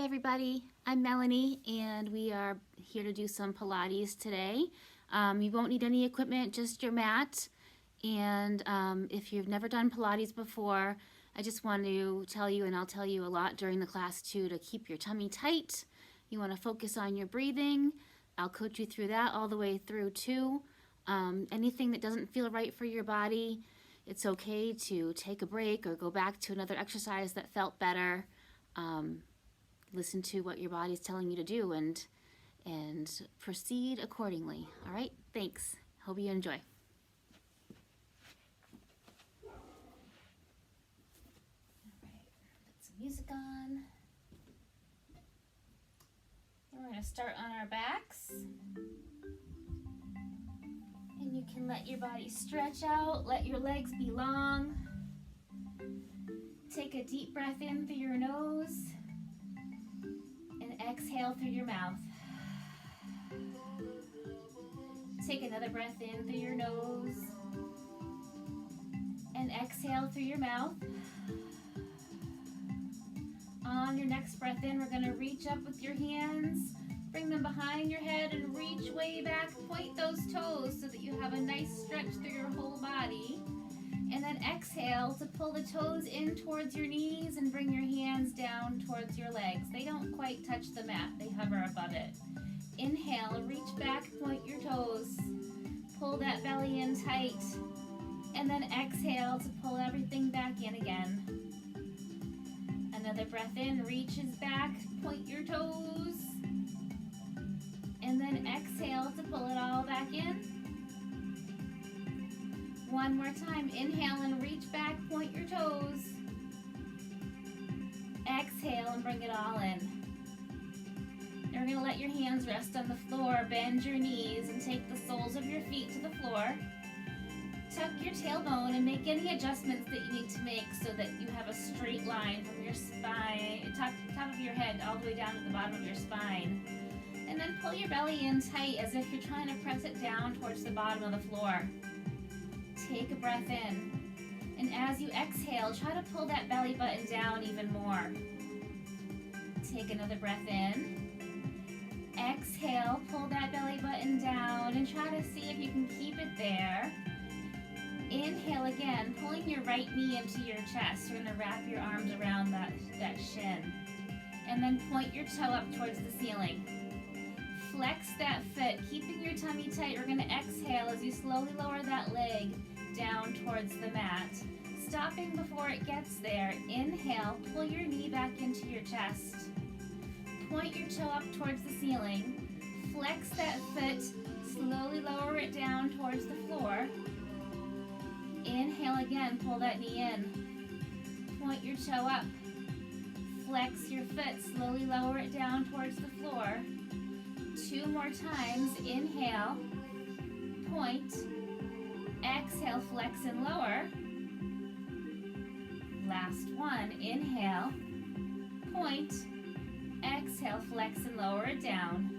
everybody, I'm Melanie and we are here to do some Pilates today. You won't need any equipment, just your mat. And if you've never done Pilates before, I just want to tell you, and I'll tell you a lot during the class too, to keep your tummy tight. You want to focus on your breathing. I'll coach you through that all the way through too. Anything that doesn't feel right for your body, it's okay to take a break or go back to another exercise that felt better. Listen to what your body's telling you to do and proceed accordingly. All right, thanks. Hope you enjoy. All right, put some music on. And we're going to start on our backs. And you can let your body stretch out, let your legs be long. Take a deep breath in through your nose and exhale through your mouth. Take another breath in through your nose and exhale through your mouth. On your next breath in, we're going to reach up with your hands, bring them behind your head and reach way back. Point those toes so that you have a nice stretch through your whole body. And then exhale to pull the toes in towards your knees and bring your hands down towards your legs. They don't quite touch the mat, they hover above it. Inhale, reach back, point your toes. Pull that belly in tight. And then exhale to pull everything back in again. Another breath in, reaches back, point your toes. And then exhale to pull it all back in. One more time, inhale and reach back, point your toes. Exhale and bring it all in. And we're going to let your hands rest on the floor, bend your knees and take the soles of your feet to the floor. Tuck your tailbone and make any adjustments that you need to make so that you have a straight line from your spine, top of your head all the way down to the bottom of your spine. And then pull your belly in tight as if you're trying to press it down towards the bottom of the floor. Take a breath in, and as you exhale, try to pull that belly button down even more. Take another breath in. Exhale, pull that belly button down, and try to see if you can keep it there. Inhale again, pulling your right knee into your chest. You're going to wrap your arms around that shin. And then point your toe up towards the ceiling. Flex that foot, keeping your tummy tight. We're going to exhale as you slowly lower that leg down towards the mat. Stopping before it gets there. Inhale, pull your knee back into your chest. Point your toe up towards the ceiling. Flex that foot, slowly lower it down towards the floor. Inhale again, pull that knee in. Point your toe up. Flex your foot, slowly lower it down towards the floor. 2 more times. Inhale, point, exhale, flex and lower. Last one. Inhale, point, exhale, flex and lower it down.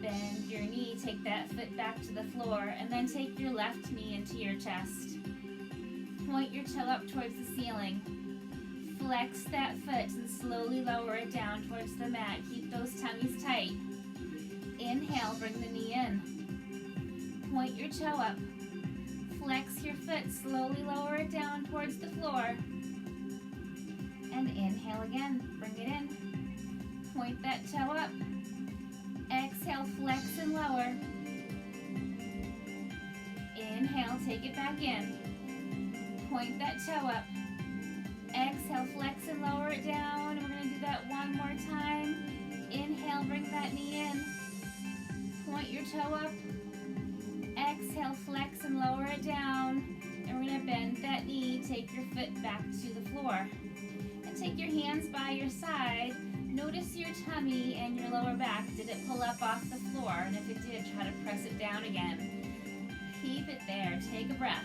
Bend your knee, take that foot back to the floor, and then take your left knee into your chest. Point your toe up towards the ceiling. Flex that foot and slowly lower it down towards the mat. Keep those tummies tight. Inhale, bring the knee in. Point your toe up. Flex your foot, slowly lower it down towards the floor. And inhale again, bring it in. Point that toe up. Exhale, flex and lower. Inhale, take it back in. Point that toe up. Exhale, flex and lower it down. And we're going to do that one more time. Inhale, bring that knee in. Point your toe up. Exhale, flex and lower it down. And we're going to bend that knee, take your foot back to the floor. And take your hands by your side. Notice your tummy and your lower back. Did it pull up off the floor? And if it did, try to press it down again. Keep it there. Take a breath.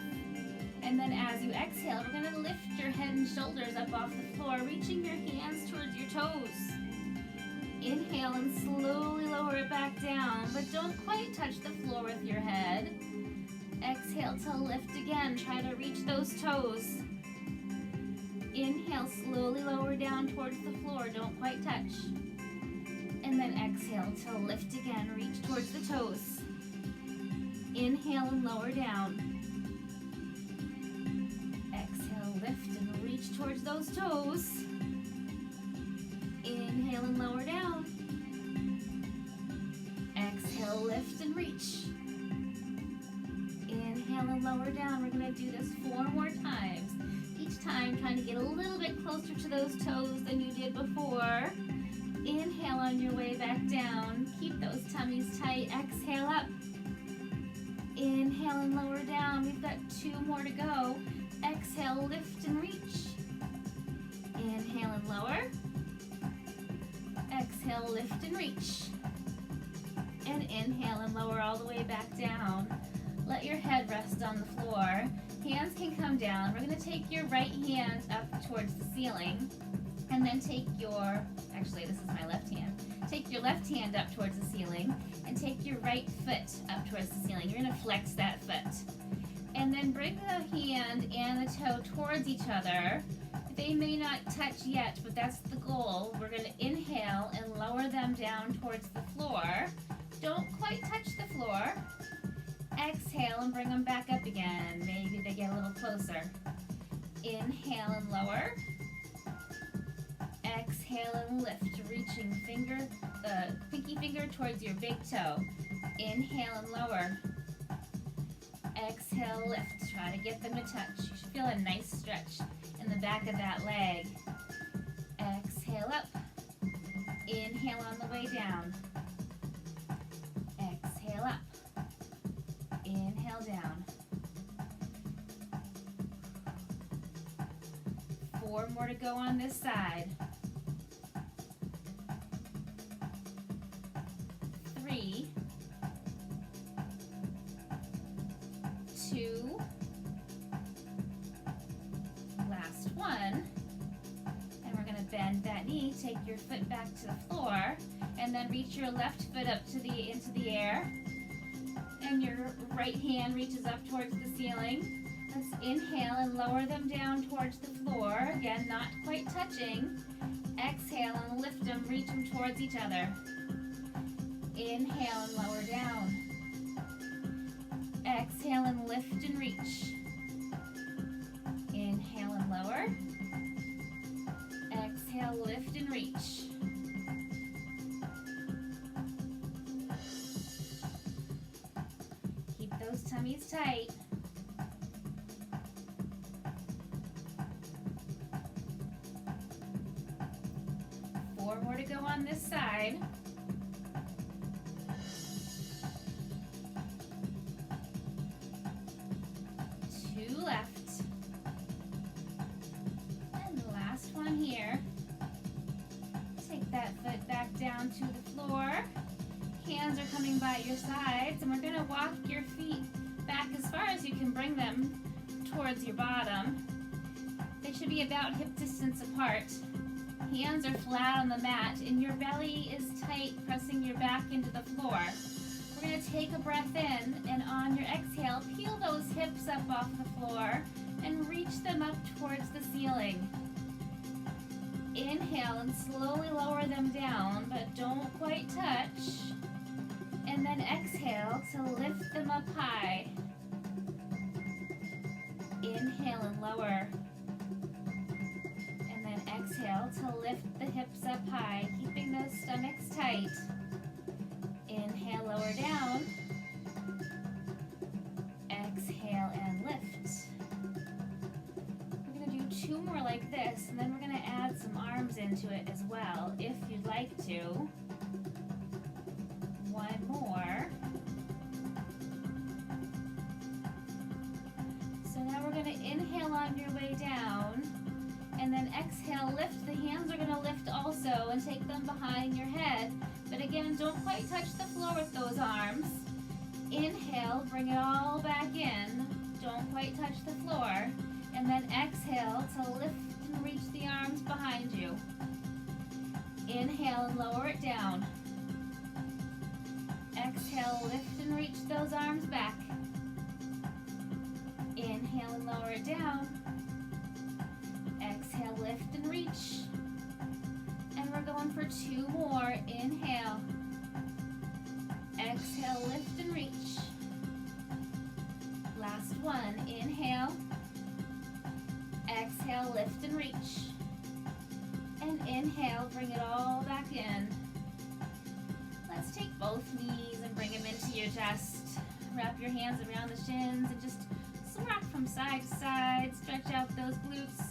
And then as you exhale, we're going to lift your head and shoulders up off the floor, reaching your hands towards your toes. Inhale and slowly lower it back down, but don't quite touch the floor with your head. Exhale to lift again. Try to reach those toes. Inhale, slowly lower down towards the floor, don't quite touch. And then exhale to lift again, reach towards the toes. Inhale and lower down. Exhale, lift and reach towards those toes. Inhale and lower down. Exhale, lift and reach. Inhale and lower down. We're going to do this 4 more times. Each time trying to get a little bit closer to those toes than you did before. Inhale on your way back down. Keep those tummies tight. Exhale up. Inhale and lower down. We've got 2 more to go. Exhale, lift and reach. Inhale and lower. Exhale, lift and reach. And inhale and lower all the way back down. Let your head rest on the floor. Hands can come down. We're going to take your right hand up towards the ceiling. And then take your, actually this is my left hand. Take your left hand up towards the ceiling. And take your right foot up towards the ceiling. You're going to flex that foot. And then bring the hand and the toe towards each other. They may not touch yet, but that's the goal. We're going to inhale and lower them down towards the floor. Don't quite touch the floor. Exhale and bring them back up again. Maybe they get a little closer. Inhale and lower. Exhale and lift, reaching pinky finger towards your big toe. Inhale and lower. Exhale, lift. Try to get them to touch. You should feel a nice stretch in the back of that leg. Exhale up. Inhale on the way down. Exhale up. Inhale down. 4 more to go on this side. 3, 2, last one. And we're going to bend that knee, take your foot back to the floor, and then reach your left foot up to into the air. And your right hand reaches up towards the ceiling. Let's inhale and lower them down towards the floor. Again, not quite touching. Exhale and lift them, reach them towards each other. Inhale and lower down. Exhale and lift and reach. Inhale and lower. Exhale, lift and reach. Keep those tummies tight. Four more to go on this side. 2 left. And the last one here. Take that foot back down to the floor. Hands are coming by your sides, and we're going to walk your feet back as far as you can bring them towards your bottom. They should be about hip distance apart. Hands are flat on the mat, and your belly is tight, pressing your back into the floor. We're going to take a breath in, and on your exhale, peel those hips up off the floor and reach them up towards the ceiling. Inhale and slowly lower them down, but don't quite touch. And then exhale to lift them up high. Inhale and lower. And then exhale to lift the hips up high, keeping those stomachs tight. Inhale, lower down. Exhale and lift. We're going to do 2 more like this, and then we're going to add some arms into it as well, if you'd like to. 1 more. So now we're going to inhale on your way down, and then exhale, lift. The hands are going to lift also and take them behind your head. But again, don't quite touch the floor with those arms. Inhale, bring it all back in. Don't quite touch the floor. And then exhale to lift and reach the arms behind you. Inhale and lower it down. Exhale, lift and reach those arms back. Inhale and lower it down. Exhale Exhale, lift and reach. And we're going for 2 more. Inhale. Exhale, lift and reach. Last one. Inhale. Exhale, lift and reach. And inhale, bring it all back in. Let's take both knees and bring them into your chest. Wrap your hands around the shins and just rock from side to side. Stretch out those glutes.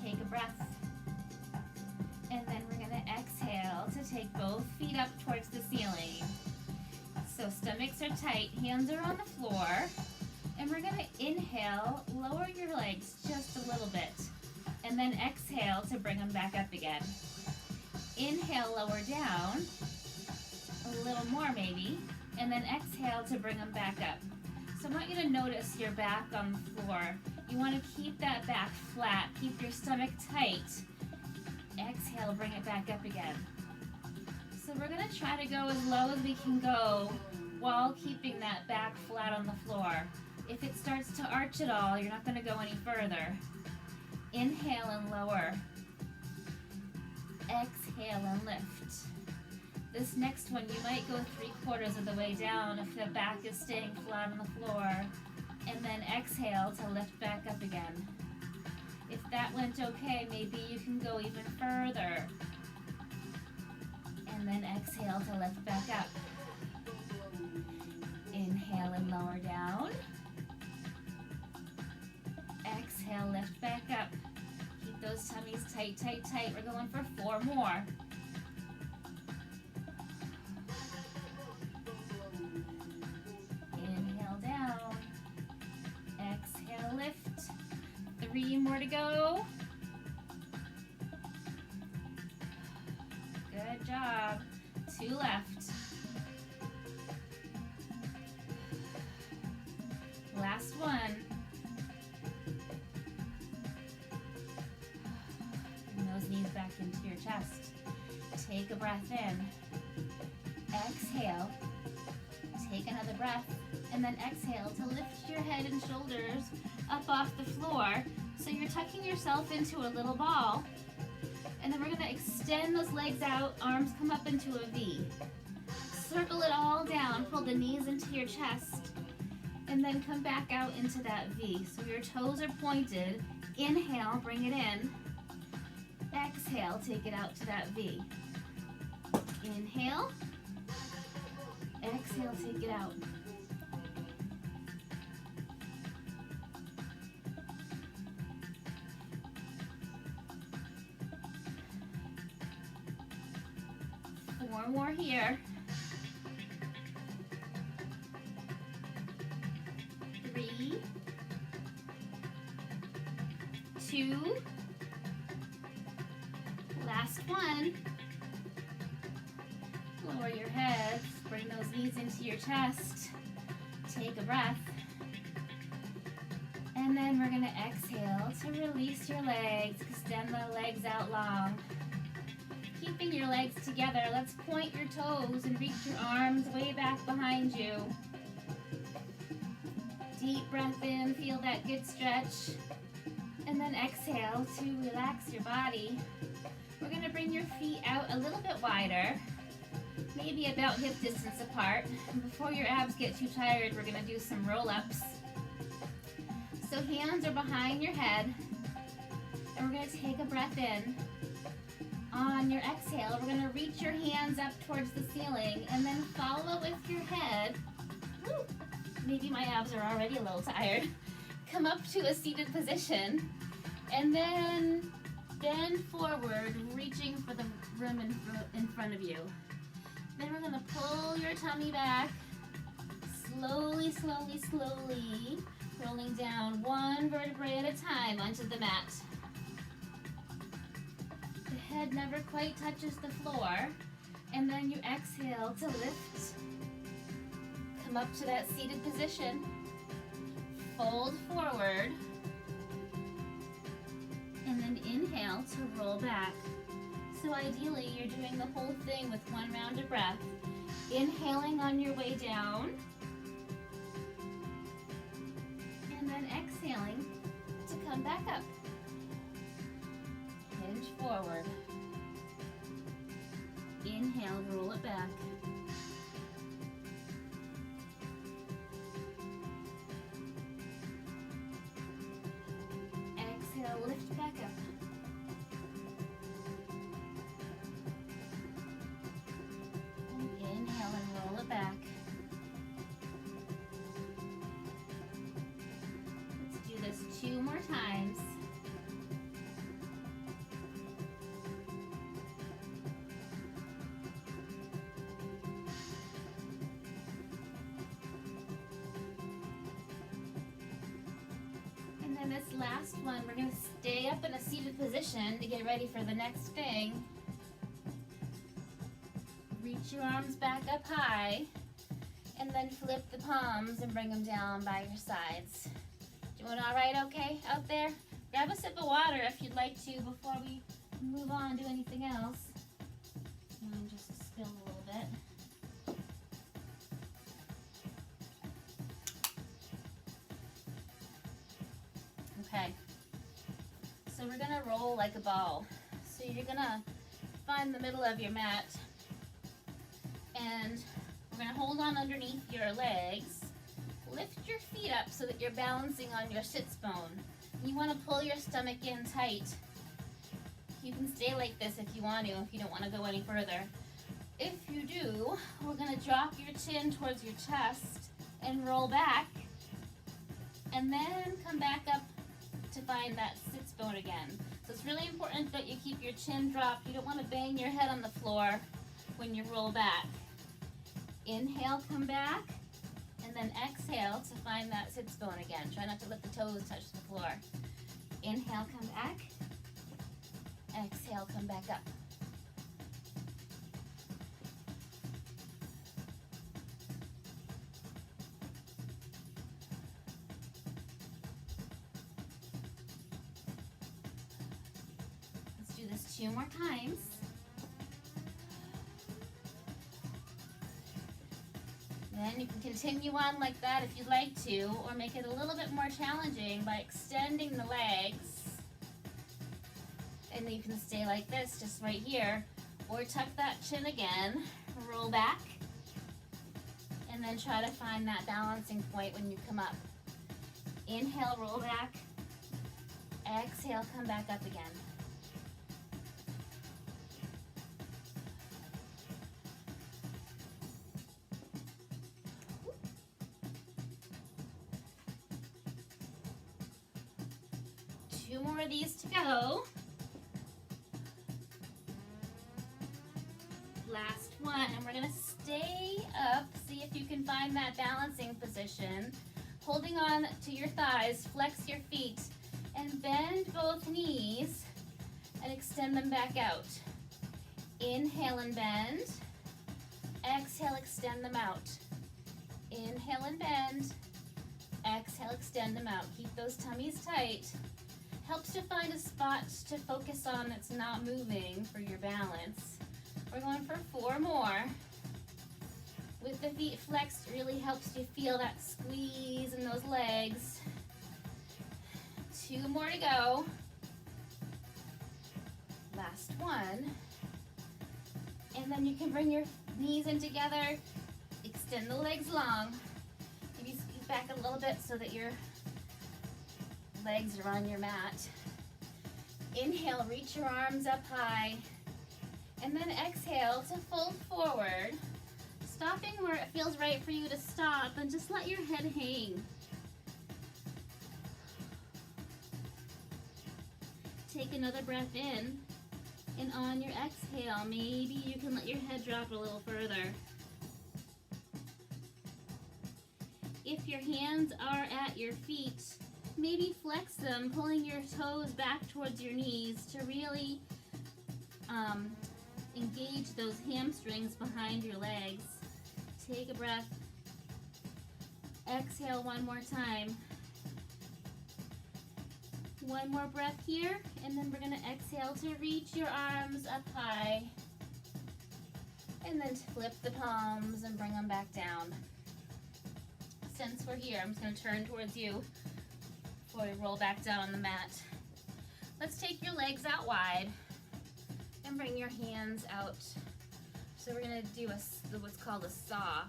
Take a breath. And then we're going to exhale to take both feet up towards the ceiling. So stomachs are tight, hands are on the floor. And we're going to inhale, lower your legs just a little bit. And then exhale to bring them back up again. Inhale, lower down. A little more maybe. And then exhale to bring them back up. So I want you to notice your back on the floor. You want to keep that back flat. Keep your stomach tight. Exhale, bring it back up again. So we're going to try to go as low as we can go while keeping that back flat on the floor. If it starts to arch at all, you're not going to go any further. Inhale and lower. Exhale and lift. This next one, you might go 3/4 of the way down if the back is staying flat on the floor. And then exhale to lift back up again. If that went okay, maybe you can go even further. And then exhale to lift back up. Inhale and lower down. Exhale, lift back up. Keep those tummies tight, tight, tight. We're going for 4 more. Inhale down. Exhale, lift. 3 more to go. Good job. 2 left. Last one. Bring those knees back into your chest. Take a breath in. Exhale. Take another breath. And then exhale to lift your head and shoulders up off the floor. So you're tucking yourself into a little ball. And then we're going to extend those legs out. Arms come up into a V. Circle it all down. Pull the knees into your chest. And then come back out into that V. So your toes are pointed. Inhale, bring it in. Exhale, take it out to that V. Inhale. Exhale, take it out. Four more here. 3, 2, last one. Lower your head, bring those knees into your chest. Take a breath. And then we're gonna exhale to release your legs, extend the legs out long. Keeping your legs together, let's point your toes and reach your arms way back behind you. Deep breath in, feel that good stretch. And then exhale to relax your body. We're gonna bring your feet out a little bit wider, maybe about hip distance apart. And before your abs get too tired, we're gonna do some roll-ups. So hands are behind your head, and we're gonna take a breath in. On your exhale, we're gonna reach your hands up towards the ceiling and then follow with your head. Woo. Maybe my abs are already a little tired. Come up to a seated position and then bend forward, reaching for the room in front of you. Then we're gonna pull your tummy back, slowly, slowly, slowly, rolling down 1 vertebrae at a time onto the mat. The head never quite touches the floor, and then you exhale to lift. Come up to that seated position, fold forward, and then inhale to roll back. So ideally, you're doing the whole thing with 1 round of breath. Inhaling on your way down, and then exhaling to come back up. forward. Inhale, roll it back. Exhale, lift back up. And inhale and roll it back. Let's do this 2 more times. And then this last one, we're going to stay up in a seated position to get ready for the next thing. Reach your arms back up high, and then flip the palms and bring them down by your sides. Doing all right okay out there? Grab a sip of water if you'd like to before we move on to anything else. And just spill a little bit. Okay, so we're gonna roll like a ball. So you're gonna find the middle of your mat, and we're gonna hold on underneath your legs. Lift your feet up so that you're balancing on your sits bone. You wanna pull your stomach in tight. You can stay like this if you want to, if you don't wanna go any further. If you do, we're gonna drop your chin towards your chest and roll back, and then come back up to find that sits bone again. So it's really important that you keep your chin dropped. You don't want to bang your head on the floor when you roll back. Inhale, come back, and then exhale to find that sits bone again. Try not to let the toes touch the floor. Inhale, come back. Exhale, come back up. Do this 2 more times. Then you can continue on like that if you'd like to, or make it a little bit more challenging by extending the legs. And you can stay like this, just right here, or tuck that chin again, roll back, and then try to find that balancing point when you come up. Inhale, roll back. Exhale, come back up again. Two more of these to go. Last one, and we're gonna stay up. See if you can find that balancing position. Holding on to your thighs, flex your feet, and bend both knees and extend them back out. Inhale and bend. Exhale, extend them out. Inhale and bend. Exhale, extend them out. Keep those tummies tight. Helps to find a spot to focus on that's not moving for your balance. We're going for 4 more. With the feet flexed, really helps you feel that squeeze in those legs. 2 more to go. Last one. And then you can bring your knees in together, extend the legs long. Maybe scoot back a little bit so that your legs are on your mat. Inhale, reach your arms up high. And then exhale to fold forward. Stopping where it feels right for you to stop, and just let your head hang. Take another breath in, and on your exhale, maybe you can let your head drop a little further. If your hands are at your feet, maybe flex them, pulling your toes back towards your knees to really engage those hamstrings behind your legs. Take a breath. Exhale 1 more time. 1 more breath here, and then we're going to exhale to reach your arms up high. And then flip the palms and bring them back down. Since we're here, I'm just going to turn towards you before we roll back down on the mat. Let's take your legs out wide. and bring your hands out. So we're gonna do what's called a saw.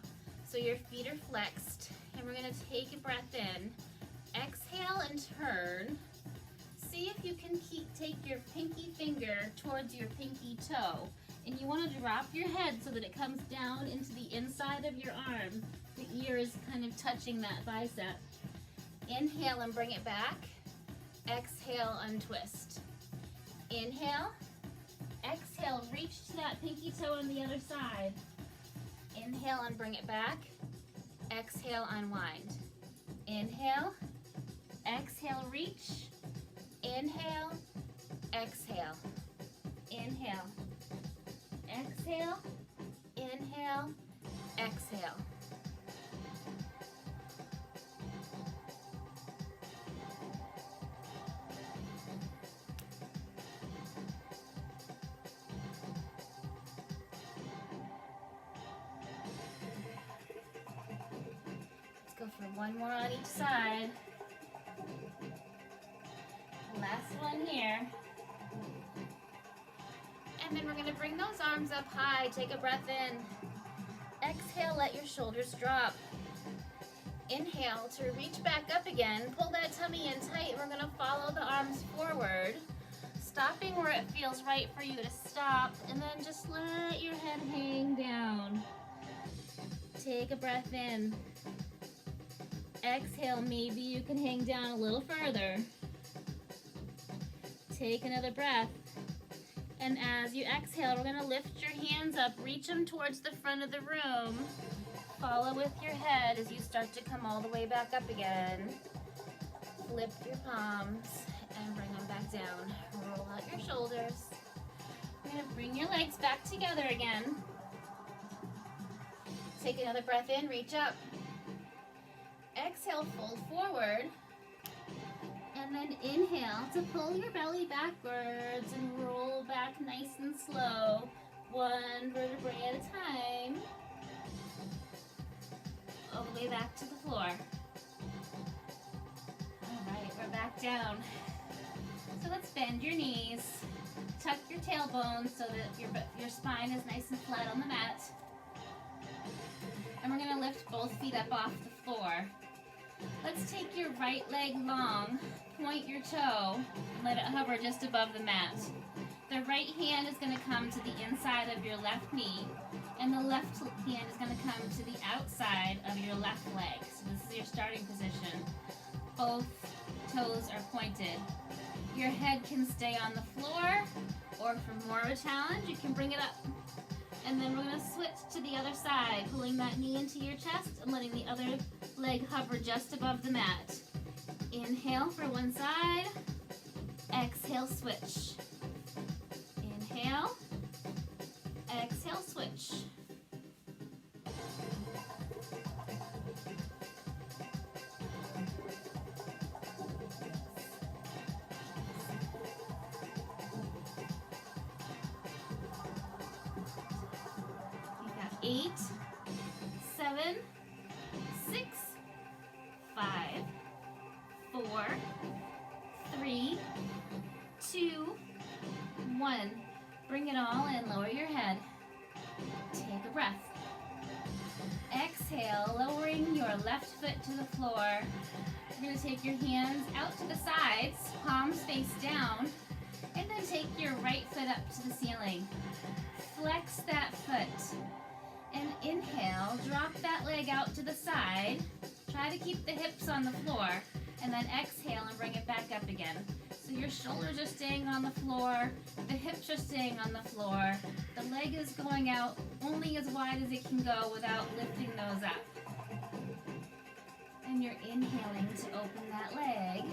So your feet are flexed, and we're gonna take a breath in. Exhale and turn. See if you can take your pinky finger towards your pinky toe. And you wanna drop your head so that it comes down into the inside of your arm. The ear is kind of touching that bicep. Inhale and bring it back. Exhale, untwist. Inhale. Exhale, reach to that pinky toe on the other side. Inhale and bring it back. Exhale, unwind. Inhale. Exhale, reach. Inhale. Exhale. Inhale. Exhale. Inhale. Exhale. Go for one more on each side. Last one here. And then we're gonna bring those arms up high. Take a breath in. Exhale, let your shoulders drop. Inhale to reach back up again. Pull that tummy in tight. We're gonna follow the arms forward, stopping where it feels right for you to stop, and then just let your head hang down. Take a breath in. Exhale, maybe you can hang down a little further. Take another breath. And as you exhale, we're gonna lift your hands up, reach them towards the front of the room. Follow with your head as you start to come all the way back up again. Flip your palms and bring them back down. Roll out your shoulders. You're gonna bring your legs back together again. Take another breath in, reach up. Exhale, fold forward. And then inhale to pull your belly backwards and roll back nice and slow. One vertebrae at a time. All the way back to the floor. All right, we're back down. So let's bend your knees. Tuck your tailbone so that your spine is nice and flat on the mat. And we're gonna lift both feet up off the floor. Let's take your right leg long, point your toe, and let it hover just above the mat. The right hand is going to come to the inside of your left knee, and the left hand is going to come to the outside of your left leg. So this is your starting position. Both toes are pointed. Your head can stay on the floor, or for more of a challenge, you can bring it up. And then we're going to switch to the other side, pulling that knee into your chest and letting the other leg hover just above the mat. Inhale for one side. Exhale, switch. Inhale. Exhale, switch. You got 8, 7, 6, 5, 4, 3, 2, 1. Bring it all in, lower your head. Take a breath. Exhale, lowering your left foot to the floor. You're going to take your hands out to the sides, palms face down, and then take your right foot up to the ceiling. Flex that foot. And inhale, drop that leg out to the side. Try to keep the hips on the floor. And then exhale and bring it back up again. So your shoulders are staying on the floor, the hips are staying on the floor, the leg is going out only as wide as it can go without lifting those up. And you're inhaling to open that leg,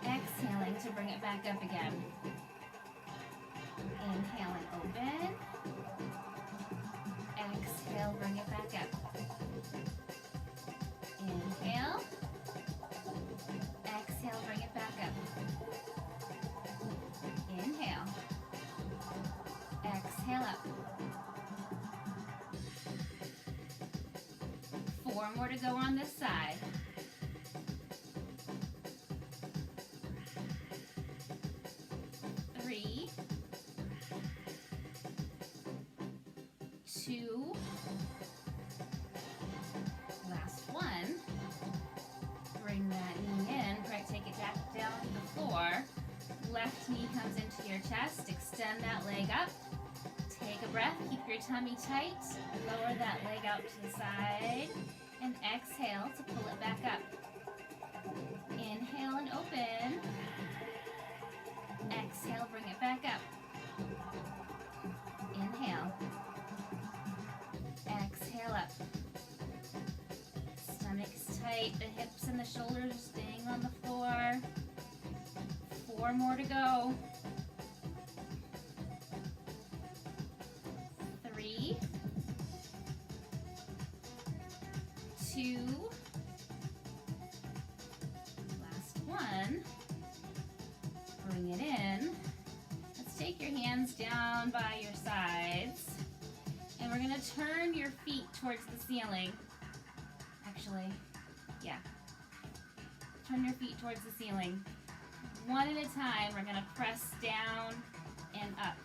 exhaling to bring it back up again. Inhale and open, exhale, bring it back up. Inhale. Exhale, bring it back up. Inhale. Exhale up. 4 more to go on this side. 3, 2. Last one. Bring that knee in, take it back down to the floor. Left knee comes into your chest, extend that leg up. Take a breath, keep your tummy tight, lower that leg out to the side, and exhale to pull it back up. Inhale and open. Exhale, bring it back up. Inhale. Exhale up. Stomach's tight, the hips and the shoulders are staying on the floor. 4 more to go. 3, 2, last one. Bring it in. Let's take your hands down by your sides, and we're going to turn your feet towards the ceiling. Actually, yeah. Turn your feet towards the ceiling. One at a time, we're going to press down and up.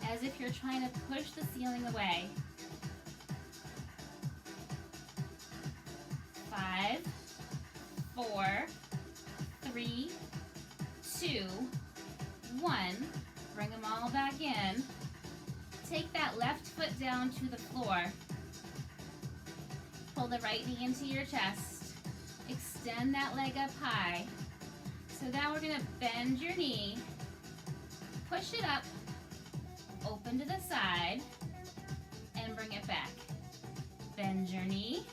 As if you're trying to push the ceiling away. 5, 4, 3, 2, 1. Bring them all back in. Take that left foot down to the floor. Pull the right knee into your chest. Extend that leg up high. So now we're going to bend your knee, push it up, open to the side, and bring it back. Bend your knee,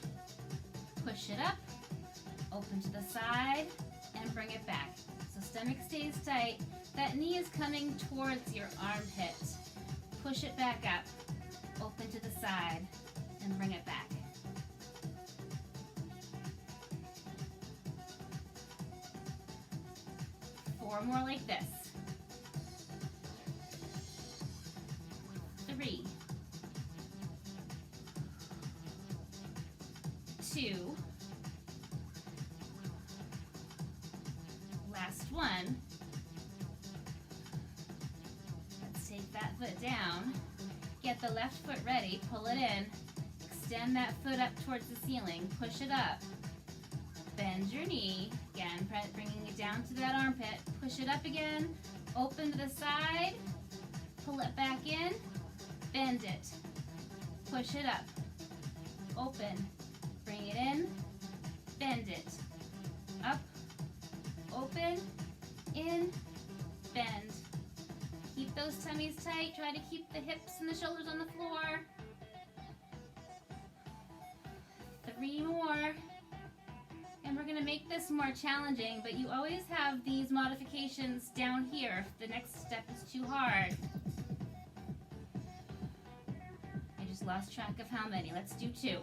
push it up, open to the side, and bring it back. So stomach stays tight. That knee is coming towards your armpit. Push it back up, open to the side, and bring it back. Four more like this. 3, 2, last one. Let's take that foot down. Get the left foot ready, pull it in. Extend that foot up towards the ceiling, push it up. Bend your knee, again, bringing it down to that armpit. Push it up again, open to the side, pull it back in, bend it. Push it up, open, bring it in, bend it. Up, open, in, bend. Keep those tummies tight, try to keep the hips and the shoulders on the floor. 3 more. And we're going to make this more challenging, but you always have these modifications down here if the next step is too hard. I just lost track of how many. Let's do 2.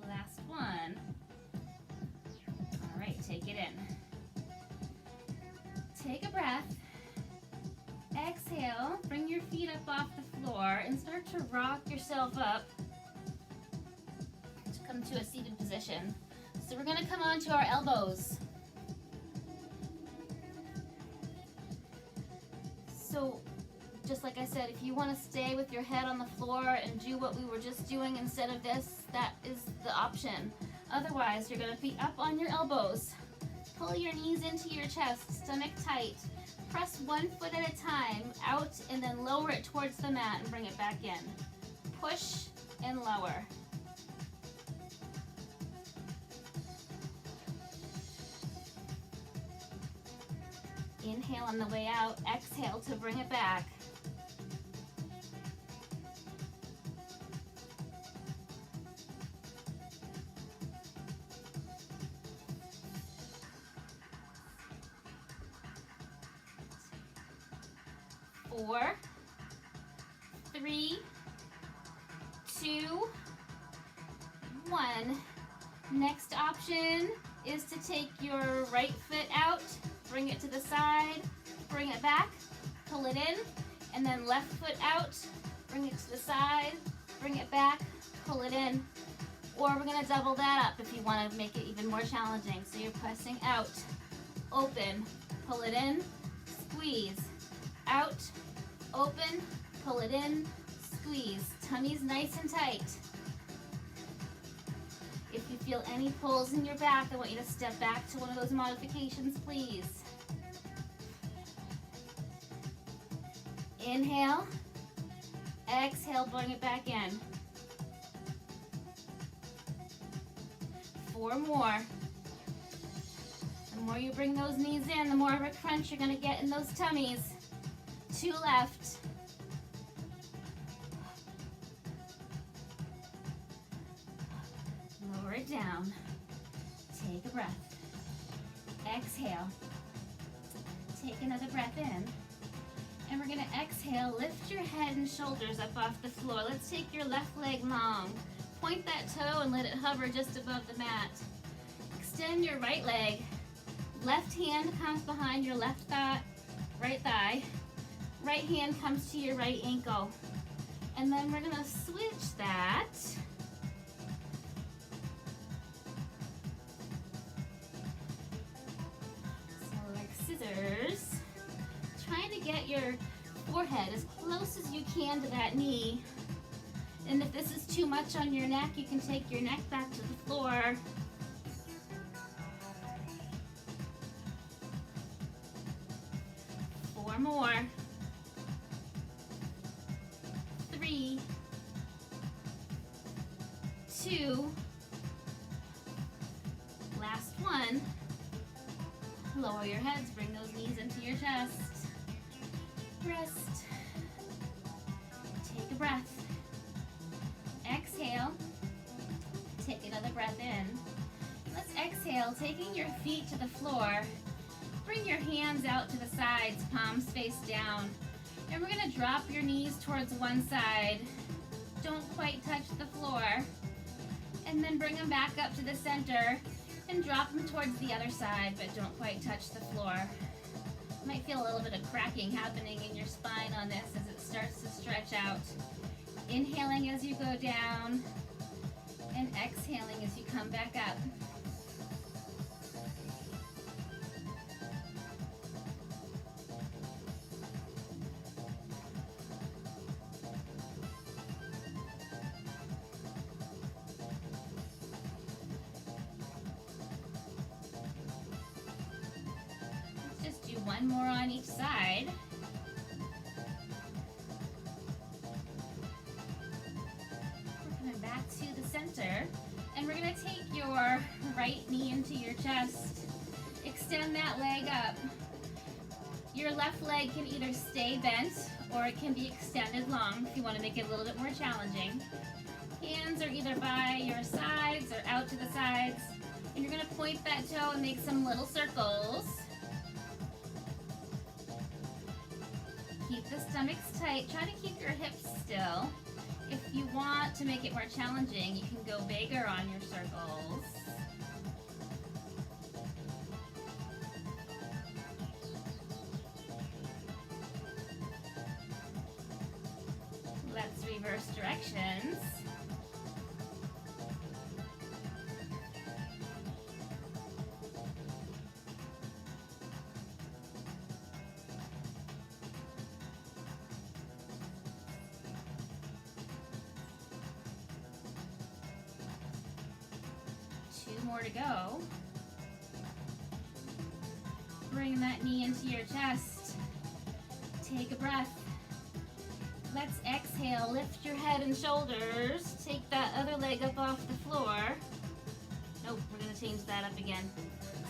Last one. All right, take it in. Take a breath. Exhale, bring your feet up off the floor and start to rock yourself up to come to a seated position. So we're going to come onto our elbows. So just like I said, if you want to stay with your head on the floor and do what we were just doing instead of this, that is the option. Otherwise, you're going to be up on your elbows. Pull your knees into your chest, stomach tight. Press one foot at a time out and then lower it towards the mat and bring it back in. Push and lower. Inhale on the way out, exhale to bring it back. Four, 3, 2, 1. Next option is to take your right foot out, bring it to the side, bring it back, pull it in, and then left foot out, bring it to the side, bring it back, pull it in. Or we're gonna double that up if you wanna make it even more challenging. So you're pressing out, open, pull it in, squeeze, out, open, pull it in, squeeze. Tummy's nice and tight. If you feel any pulls in your back, I want you to step back to one of those modifications, please. Inhale, exhale, bring it back in. 4 more. The more you bring those knees in, the more of a crunch you're gonna get in those tummies. 2 left. Lower it down. Take a breath. Exhale. Take another breath in. And we're gonna exhale, lift your head and shoulders up off the floor. Let's take your left leg long. Point that toe and let it hover just above the mat. Extend your right leg. Left hand comes behind your right thigh. Right hand comes to your right ankle. And then we're gonna switch that. So like scissors. Trying to get your forehead as close as you can to that knee. And if this is too much on your neck, you can take your neck back to the floor. Four more. 3, 2, last one. Lower your heads, bring those knees into your chest. Rest. Take a breath. Exhale. Take another breath in. Let's exhale, taking your feet to the floor. Bring your hands out to the sides, palms face down. And we're gonna drop your knees towards one side. Don't quite touch the floor. And then bring them back up to the center and drop them towards the other side, but don't quite touch the floor. You might feel a little bit of cracking happening in your spine on this as it starts to stretch out. Inhaling as you go down and exhaling as you come back up. Let's just do one more on each side. To the center, and we're going to take your right knee into your chest. Extend that leg up. Your left leg can either stay bent or it can be extended long if you want to make it a little bit more challenging. Hands are either by your sides or out to the sides, and you're going to point that toe and make some little circles. Keep the stomachs tight. Try to keep your hips still. If you want to make it more challenging, you can go bigger on your circles. Let's reverse directions. More to go. Bring that knee into your chest. Take a breath. Let's exhale. Lift your head and shoulders. Take that other leg up off the floor. Nope, we're going to change that up again.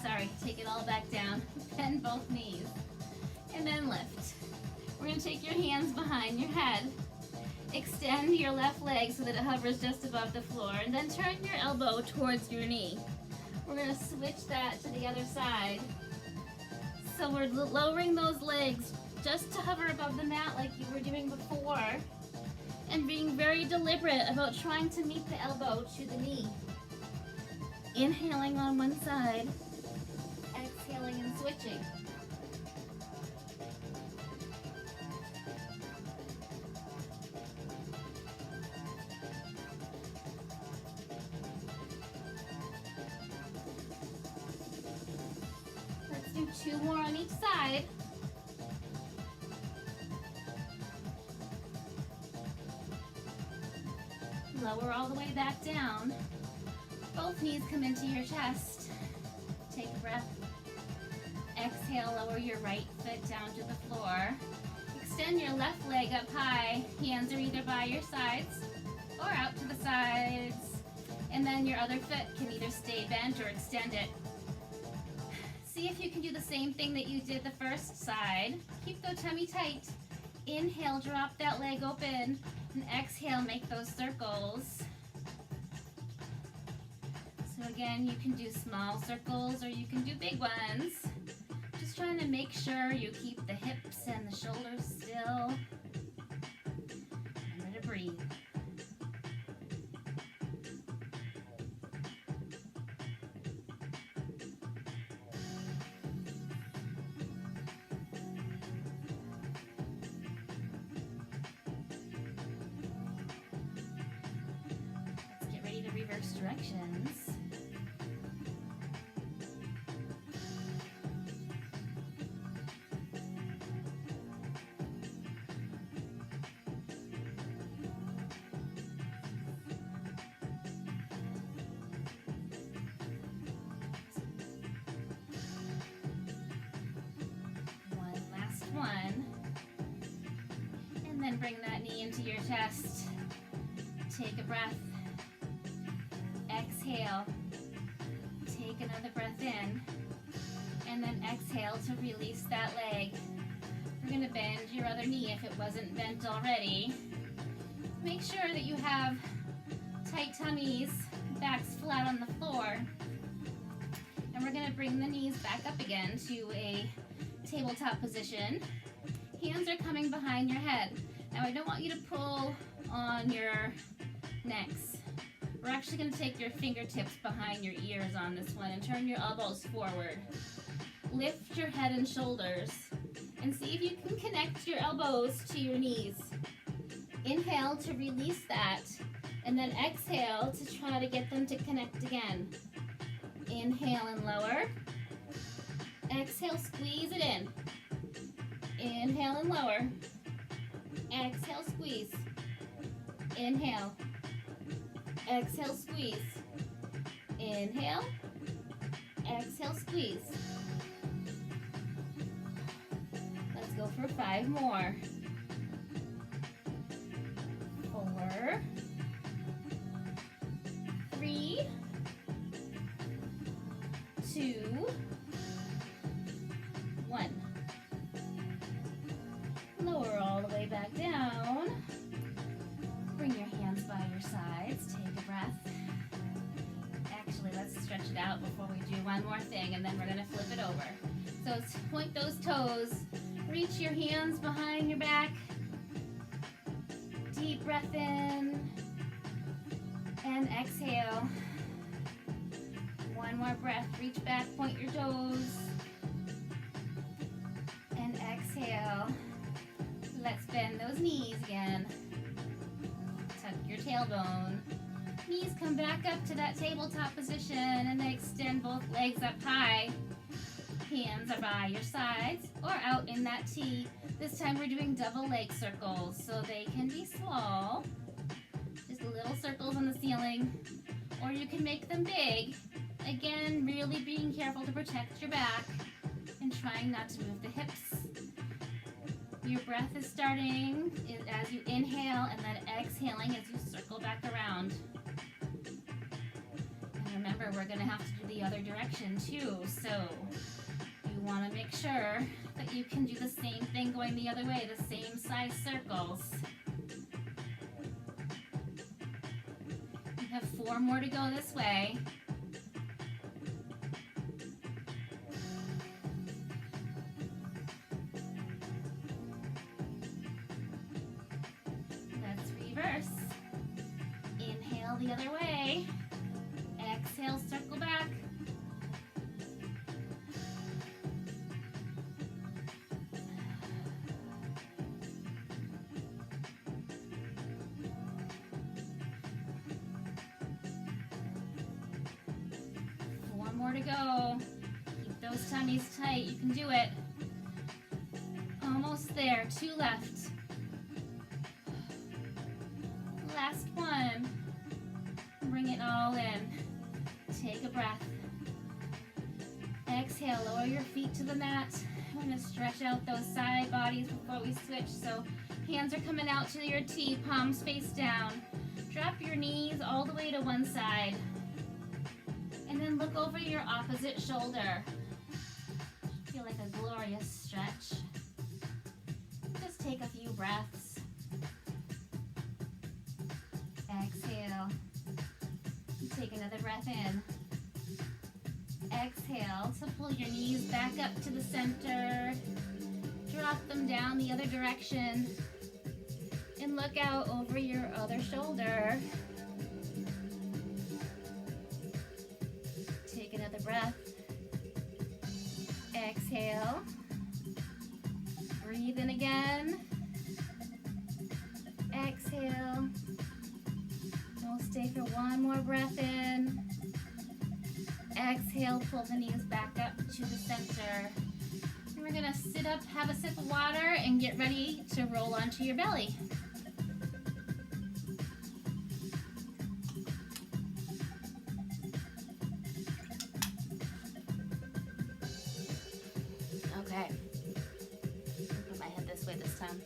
Sorry, take it all back down. Bend both knees. And then lift. We're going to take your hands behind your head. Extend your left leg so that it hovers just above the floor, and then turn your elbow towards your knee. We're going to switch that to the other side. So we're lowering those legs just to hover above the mat like you were doing before, and being very deliberate about trying to meet the elbow to the knee. Inhaling on one side, exhaling and switching. 2 more on each side. Lower all the way back down. Both knees come into your chest. Take a breath. Exhale, lower your right foot down to the floor. Extend your left leg up high. Hands are either by your sides or out to the sides. And then your other foot can either stay bent or extend it. See if you can do the same thing that you did the first side. Keep the tummy tight. Inhale, drop that leg open. And exhale, make those circles. So again, you can do small circles or you can do big ones. Just trying to make sure you keep the hips and the shoulders still. Remember to breathe. Let's get ready to reverse directions. One, and then bring that knee into your chest. Take a breath. Exhale. Take another breath in, and then exhale to release that leg. We're going to bend your other knee if it wasn't bent already. Make sure that you have tight tummies, backs flat on the floor, and we're going to bring the knees back up again to a tabletop position. Hands are coming behind your head. Now I don't want you to pull on your necks. We're actually going to take your fingertips behind your ears on this one and turn your elbows forward. Lift your head and shoulders and see if you can connect your elbows to your knees. Inhale to release that, and then exhale to try to get them to connect again. Inhale and lower. Exhale, squeeze it in. Inhale and lower. Exhale, squeeze. Inhale. Exhale, squeeze. Inhale. Exhale, squeeze. Let's go for 5 more. 4, 3, 2, 1. Lower all the way back down. Bring your hands by your sides. Take a breath. Actually, let's stretch it out before we do one more thing, and then we're going to flip it over. So point those toes. Reach your hands behind your back. Deep breath in. And exhale. One more breath. Reach back, point your toes. And exhale. Let's bend those knees again. Tuck your tailbone. Knees come back up to that tabletop position and then extend both legs up high. Hands are by your sides or out in that T. This time we're doing double leg circles, so they can be small, just little circles on the ceiling, or you can make them big. Again, really being careful to protect your back and trying not to move the hips. Your breath is starting as you inhale and then exhaling as you circle back around. And remember, we're going to have to do the other direction too, so you want to make sure that you can do the same thing going the other way, the same size circles. You have 4 more to go this way. Let's reverse. Inhale the other way. Exhale, circle back. More to go. Keep those tummy's tight. You can do it. Almost there. 2 left. Last one. Bring it all in. Take a breath. Exhale, lower your feet to the mat. We're going to stretch out those side bodies before we switch. So hands are coming out to your T, palms face down. Drop your knees all the way to one side. And then look over your opposite shoulder. Feel like a glorious stretch. Just take a few breaths. Exhale. Take another breath in. Exhale to pull your knees back up to the center. Drop them down the other direction. And look out over your other shoulder. Take another breath. Exhale. Breathe in again. Exhale. We'll stay for one more breath in. Exhale, pull the knees back up to the center. And we're gonna sit up, have a sip of water, and get ready to roll onto your belly. Okay. Put my head this way this time.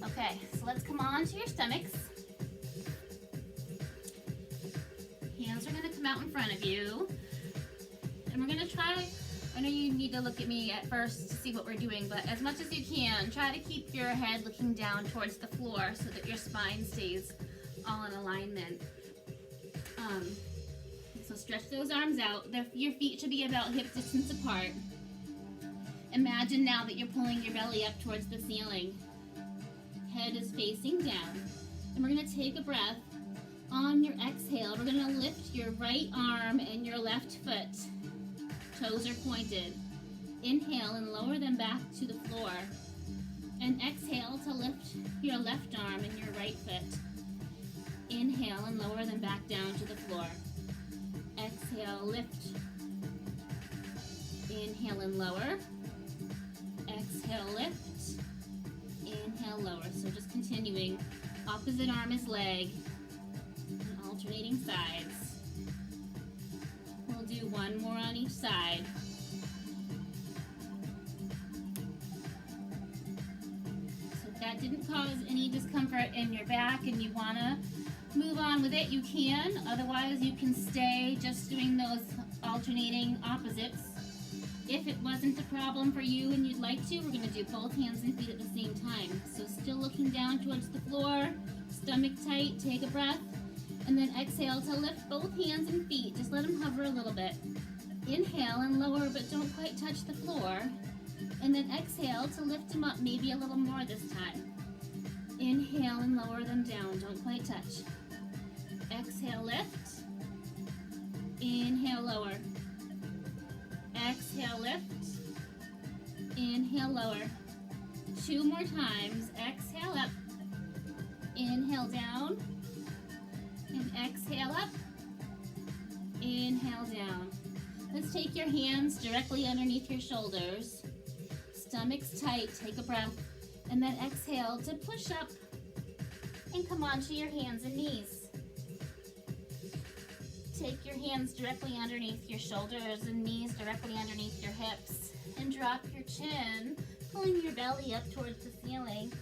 Okay, so let's come on to your stomachs. Hands are going to come out in front of you. And we're going to try, I know you need to look at me at first to see what we're doing, but as much as you can, try to keep your head looking down towards the floor so that your spine stays all in alignment. So stretch those arms out. Your feet should be about hip distance apart. Imagine now that you're pulling your belly up towards the ceiling. Head is facing down. And we're going to take a breath. On your exhale, we're going to lift your right arm and your left foot. Toes are pointed. Inhale and lower them back to the floor. And exhale to lift your left arm and your right foot. Inhale and lower them back down to the floor. Exhale, lift. Inhale and lower. Exhale, lift. Inhale, lower. So just continuing. Opposite arm is leg. Alternating sides. We'll do one more on each side. So if that didn't cause any discomfort in your back and you want to move on with it, you can. Otherwise, you can stay just doing those alternating opposites. If it wasn't a problem for you and you'd like to, we're going to do both hands and feet at the same time. So still looking down towards the floor, stomach tight, take a breath. And then exhale to lift both hands and feet. Just let them hover a little bit. Inhale and lower, but don't quite touch the floor. And then exhale to lift them up maybe a little more this time. Inhale and lower them down. Don't quite touch. Exhale, lift. Inhale, lower. Exhale, lift. Inhale, lower. 2 more times. Exhale up. Inhale down. And exhale up. Inhale down. Let's take your hands directly underneath your shoulders. Stomach's tight. Take a breath. And then exhale to push up and come onto your hands and knees. Take your hands directly underneath your shoulders and knees directly underneath your hips. And drop your chin, pulling your belly up towards the ceiling.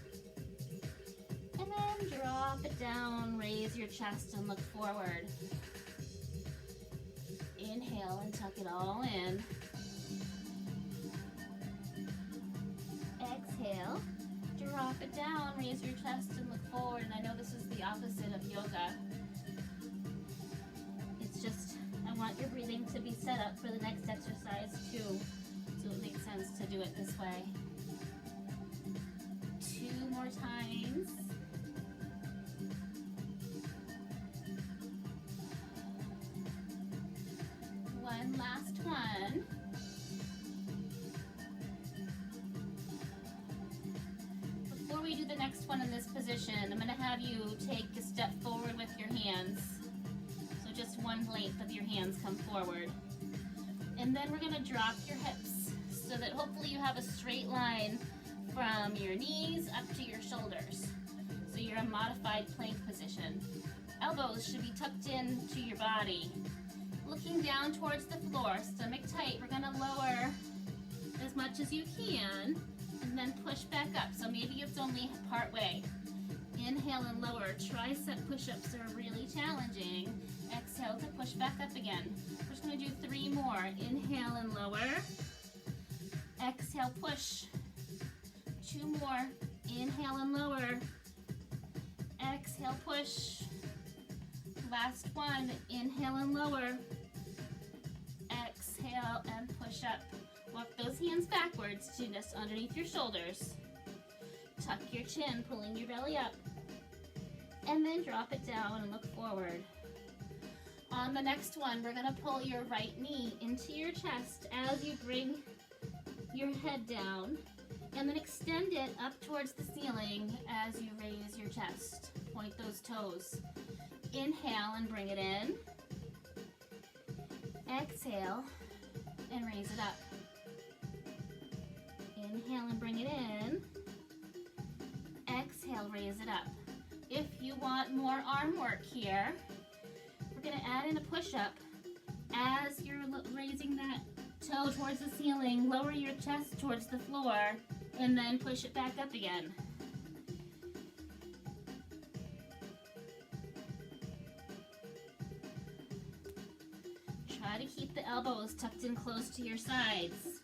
And then drop it down, raise your chest and look forward. Inhale and tuck it all in. Exhale, drop it down, raise your chest and look forward. And I know this is the opposite of yoga. It's just, I want your breathing to be set up for the next exercise too. So it makes sense to do it this way. 2 more times. One last one. Before we do the next one in this position, I'm going to have you take a step forward with your hands. So just one length of your hands come forward. And then we're gonna drop your hips so that hopefully you have a straight line from your knees up to your shoulders. So you're in a modified plank position. Elbows should be tucked into your body. Looking down towards the floor, stomach tight. We're gonna lower as much as you can and then push back up. So maybe it's only part way. Inhale and lower. Tricep push-ups are really challenging. Exhale to push back up again. We're just gonna do 3 more. Inhale and lower. Exhale, push. 2 more. Inhale and lower. Exhale, push. Last one. Inhale and lower. Exhale and push up. Walk those hands backwards to just underneath your shoulders. Tuck your chin, pulling your belly up. And then drop it down and look forward. On the next one, we're gonna pull your right knee into your chest as you bring your head down, and then extend it up towards the ceiling as you raise your chest. Point those toes. Inhale and bring it in. Exhale and raise it up. Inhale and bring it in. Exhale, raise it up. If you want more arm work here, we're gonna add in a push-up. As you're raising that toe towards the ceiling, lower your chest towards the floor, and then push it back up again. Try to keep the elbows tucked in close to your sides.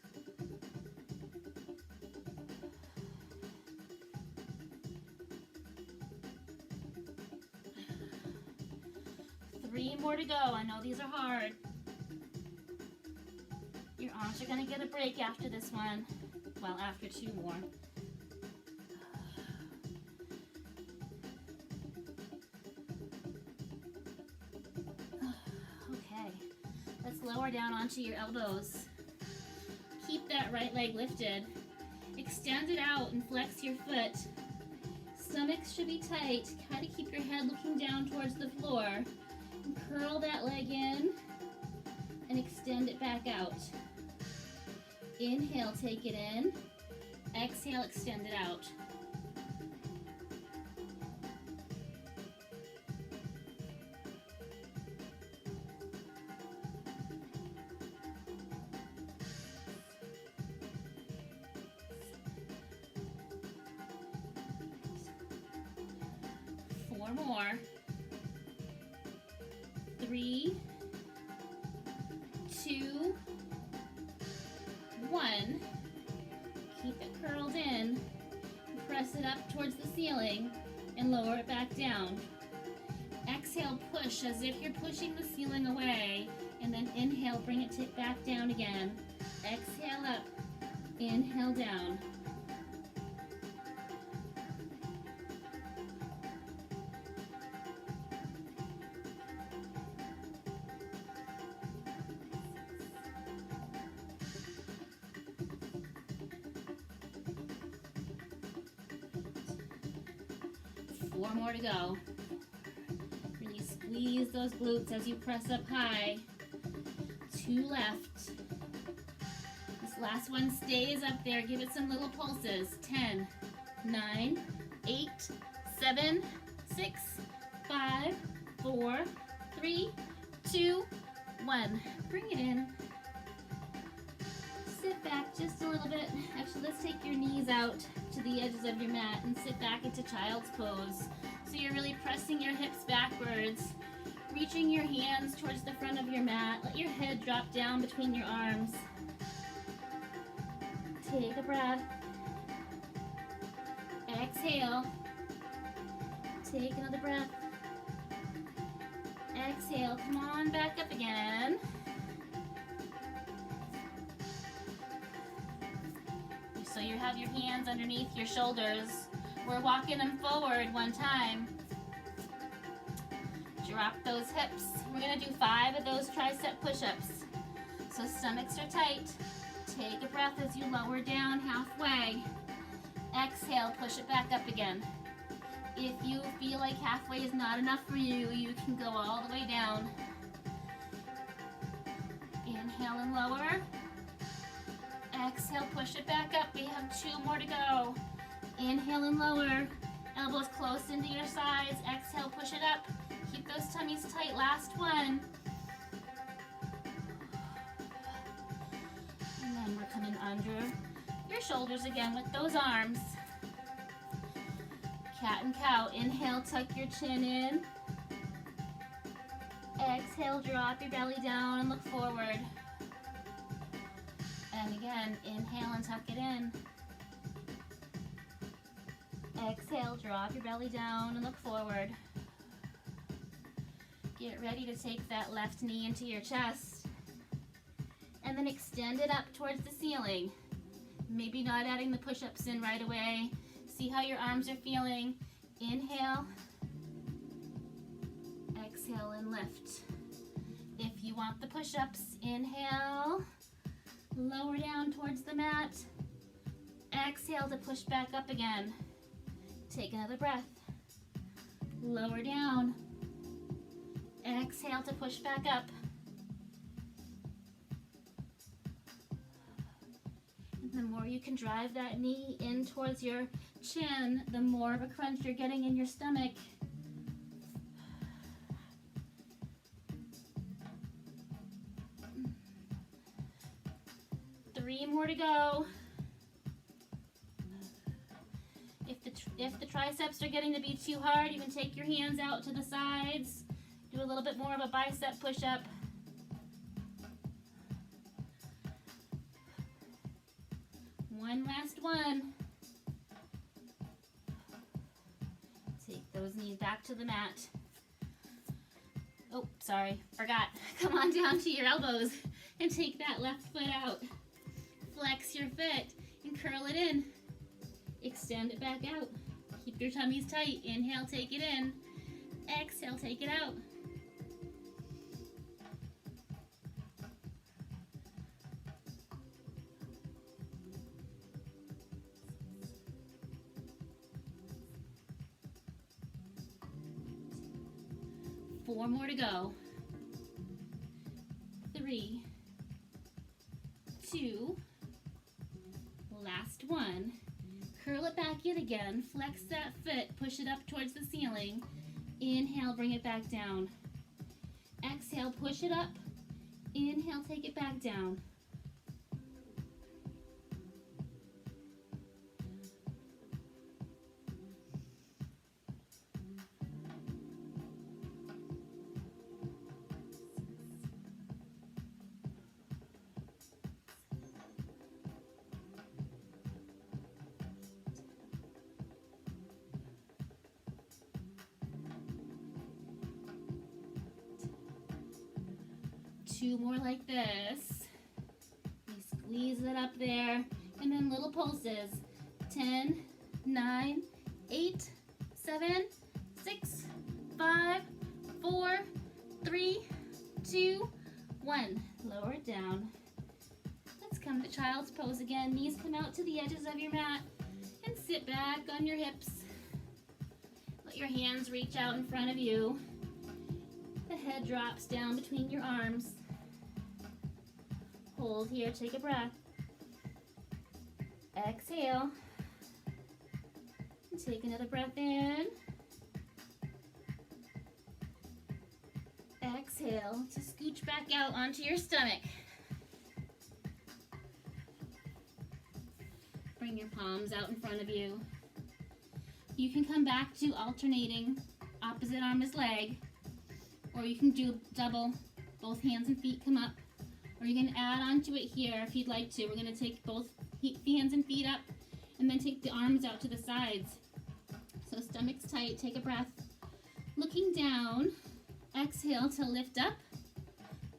Three more to go. I know these are hard. Your arms are going to get a break after this one. Well, after 2 more. Okay, let's lower down onto your elbows. Keep that right leg lifted. Extend it out and flex your foot. Stomach should be tight. Try to keep your head looking down towards the floor. And curl that leg in and extend it back out. Inhale, take it in. Exhale, extend it out. Four more. 3, 2, 1. Keep it curled in. Press it up towards the ceiling and lower it back down. Exhale, push as if you're pushing the ceiling away, and then inhale, bring it back down again. Exhale up, inhale down. Four more to go. Really squeeze those glutes as you press up high. 2 left. This last one stays up there. Give it some little pulses. 10, 9, 8, 7, 6, 5, 4, 3, 2, 1. Bring it in. Sit back just a little bit. Actually, let's take your knees out to the edges of your mat and sit back into child's pose. So you're really pressing your hips backwards, reaching your hands towards the front of your mat. Let your head drop down between your arms. Take a breath. Exhale. Take another breath. Exhale. Come on back up again. So you have your hands underneath your shoulders. We're walking them forward one time. Drop those hips. We're gonna do 5 of those tricep push-ups. So stomachs are tight. Take a breath as you lower down halfway. Exhale, push it back up again. If you feel like halfway is not enough for you, you can go all the way down. Inhale. Inhale and lower. Exhale, push it back up. We have 2 more to go. Inhale and lower. Elbows close into your sides. Exhale, push it up. Keep those tummies tight. Last one. And then we're coming under your shoulders again with those arms. Cat and cow. Inhale, tuck your chin in. Exhale, drop your belly down and look forward. And again, inhale and tuck it in. Exhale, drop your belly down and look forward. Get ready to take that left knee into your chest. And then extend it up towards the ceiling. Maybe not adding the push-ups in right away. See how your arms are feeling. Inhale. Exhale and lift. If you want the push-ups, inhale. Lower down towards the mat. Exhale to push back up again. Take another breath. Lower down. Exhale to push back up. And the more you can drive that knee in towards your chin, the more of a crunch you're getting in your stomach. Three more to go. If the triceps are getting to be too hard, you can take your hands out to the sides. Do a little bit more of a bicep push-up. One last one. Take those knees back to the mat. Oh, sorry, forgot. Come on down to your elbows and take that left foot out. Flex your foot and curl it in. Extend it back out. Keep your tummies tight. Inhale, take it in. Exhale, take it out. Four more to go. 3, 2, last one. Curl it back in again. Flex that foot. Push it up towards the ceiling. Inhale, bring it back down. Exhale, push it up. Inhale, take it back down. Two more like this. You squeeze it up there, and then little pulses. 10, 9, 8, 7, 6, 5, 4, 3, 2, 1. Lower it down. Let's come to child's pose again. Knees come out to the edges of your mat and sit back on your hips. Let your hands reach out in front of you. The head drops down between your arms. Hold here, take a breath. Exhale. And take another breath in. Exhale to scooch back out onto your stomach. Bring your palms out in front of you. You can come back to alternating. Opposite arm is leg. Or you can do double. Both hands and feet come up. Or you can add onto it here if you'd like to. We're going to take both hands and feet up and then take the arms out to the sides. So stomach's tight, take a breath. Looking down, exhale to lift up.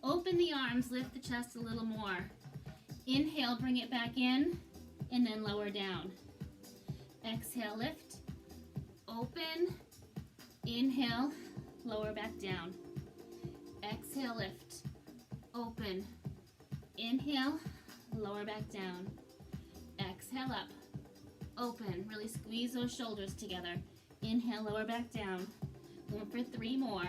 Open the arms, lift the chest a little more. Inhale, bring it back in, and then lower down. Exhale, lift. Open. Inhale, lower back down. Exhale, lift. Open. Inhale, lower back down. Exhale up. Open. Really squeeze those shoulders together. Inhale, lower back down. Going for 3 more.